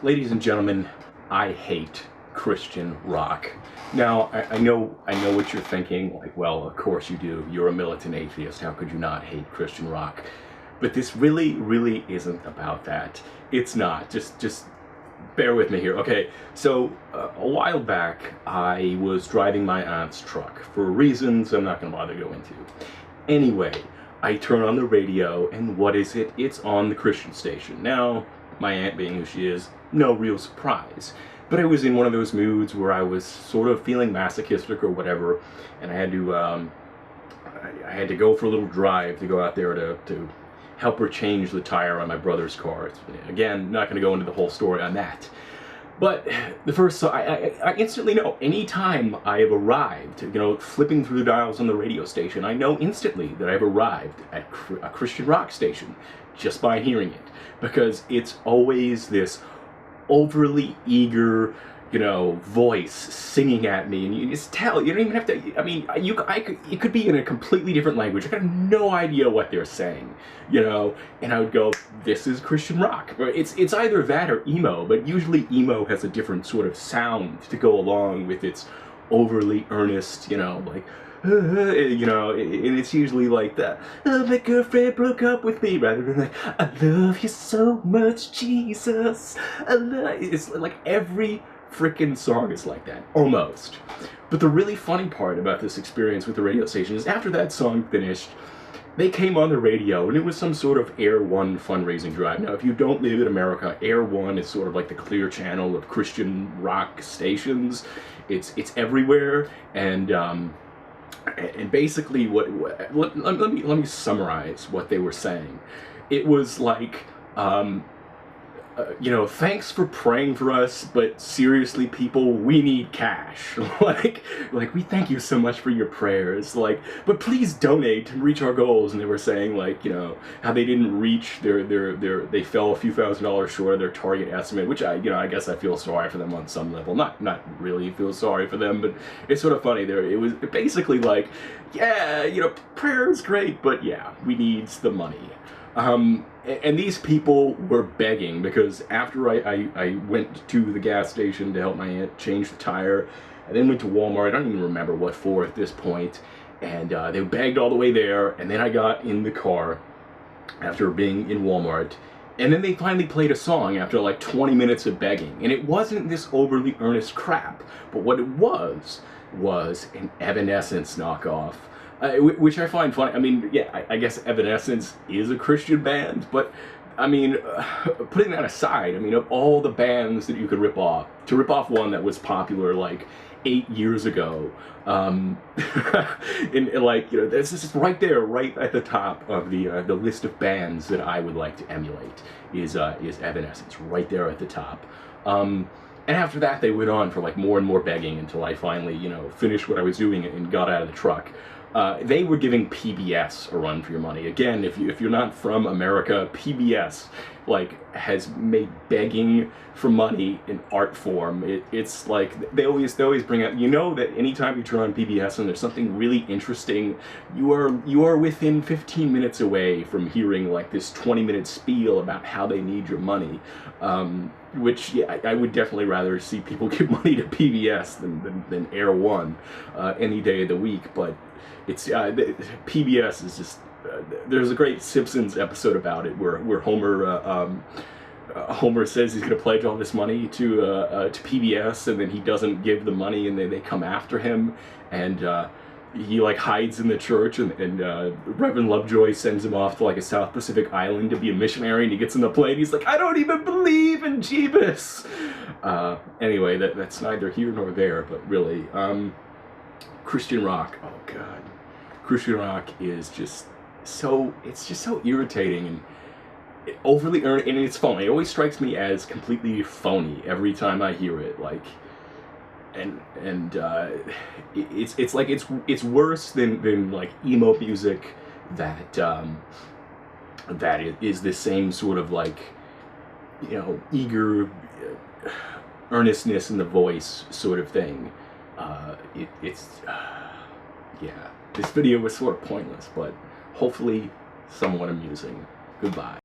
Ladies and gentlemen, I hate Christian rock. Now, I know what you're thinking, like, well, of course you do. You're a militant atheist. How could you not hate Christian rock? But this really isn't about that. It's not. Just bear with me here. Okay, so a while back, I was driving my aunt's truck for reasons I'm not going to bother to go into. Anyway, I turn on the radio, and what is it? It's on the Christian station. Now, my aunt being who she is, no real surprise. But I was in one of those moods where I was sort of feeling masochistic or whatever, and I had to go for a little drive to go out there to help her change the tire on my brother's car. Again, not going to go into the whole story on that. But the first, I instantly know, anytime I have arrived, flipping through the dials on the radio station, I know instantly that I've arrived at a Christian rock station just by hearing it. Because it's always this overly eager, voice singing at me, and you just tell, you don't even have to, I mean, it could be in a completely different language. I have no idea what they're saying, and I would go, this is Christian rock. It's either that or emo, but usually emo has a different sort of sound to go along with its overly earnest, like, and it's usually like that, oh, my girlfriend broke up with me, rather than like, I love you so much, Jesus, I love you. It's like every freaking song is like that, almost. But the really funny part about this experience with the radio station is after that song finished, they came on the radio, and it was some sort of Air One fundraising drive. Now, if you don't live in America, Air One is sort of like the Clear Channel of Christian rock stations. It's everywhere, and basically let me summarize what they were saying. It was like, thanks for praying for us, but seriously, people, we need cash. like we thank you so much for your prayers, but please donate to reach our goals. And they were saying, how they didn't reach they fell a few $1,000s short of their target estimate, which I guess I feel sorry for them on some level. Not really feel sorry for them, but it's sort of funny. It was basically like, yeah, prayer is great, but yeah, we need the money. And these people were begging, because after I went to the gas station to help my aunt change the tire, I then went to Walmart. I don't even remember what for at this point, and they begged all the way there, and then I got in the car after being in Walmart, and then they finally played a song after like 20 minutes of begging, and it wasn't this overly earnest crap, but what it was an Evanescence knockoff. Which I find funny. I mean, yeah, I guess Evanescence is a Christian band, but I mean, putting that aside, I mean, of all the bands that you could rip off, to rip off one that was popular like 8 years ago, this is right there, right at the top of the list of bands that I would like to emulate is Evanescence, right there at the top. And after that, they went on for like more and more begging until I finally, finished what I was doing and got out of the truck. They were giving PBS a run for your money. Again, if you're not from America, PBS has made begging for money an art form. It's like they always bring up. That anytime you turn on PBS and there's something really interesting, you are within 15 minutes away from hearing like this 20-minute spiel about how they need your money. Which, yeah, I would definitely rather see people give money to PBS than Air One any day of the week. But it's PBS is just. There's a great Simpsons episode about it where Homer says he's going to pledge all this money to PBS, and then he doesn't give the money, and they come after him, and he hides in the church, and Reverend Lovejoy sends him off to a South Pacific island to be a missionary, and he gets in the plane, he's like, I don't even believe in Jeebus! Anyway, that's neither here nor there, but really, Christian rock, oh god. Christian rock is just so irritating and overly earned, and it's phony. It always strikes me as completely phony every time I hear it, it's worse than emo music that is the same sort of eager earnestness in the voice sort of thing. Yeah, this video was sort of pointless, but hopefully somewhat amusing. Goodbye.